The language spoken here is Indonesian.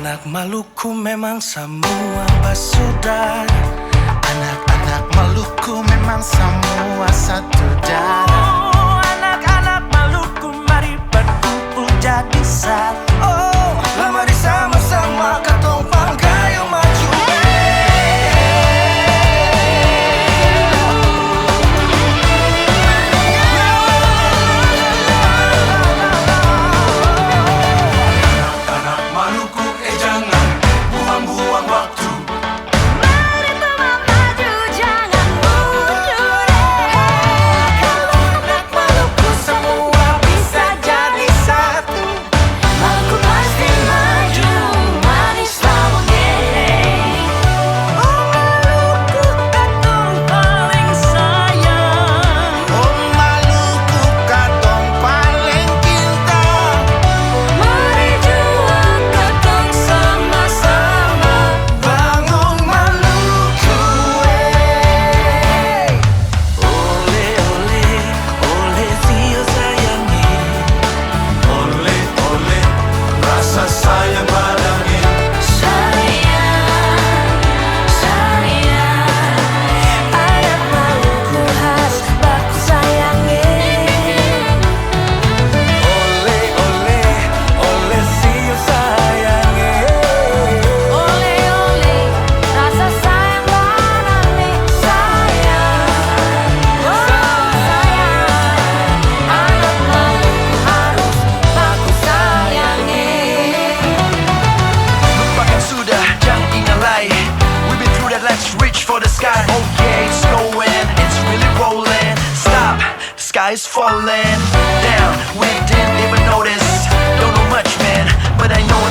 Anak-anak Maluku memang semua bersaudara. Anak-anak Maluku memang semua satu darah. Oh, anak-anak Maluku mari berkumpul jadi satu. Oh, mari sama-sama katong panggayang maju. Anak-anak Maluku jangan buang-buang waktu. Mari teman maju, jangan mundur. Kalau anak Maluku semua bisa jadi satu. Maluku pasti maju, manis lawannya. Oh, Maluku katong paling sayang. Oh Maluku katong paling cinta. Mari juang katong sama-sama. Bangun Maluku, Ole, ole, ole Sio sayangi. Ole, ole, rasa sayang padanya. Sayang, sayang, anak Maluku harus baku sayangi. Ole, ole, ole Sio sayangi. Ole ole, rasa sayang banane. Sayang, sayang, anak Maluku harus baku sayangi. Lupakan sudah, jangan ingat lagi. We've been through that, let's reach for the sky. Oh yeah, it's snowing, it's really rolling. Stop, the sky is falling down. We didn't even notice. Don't know much, man, but I know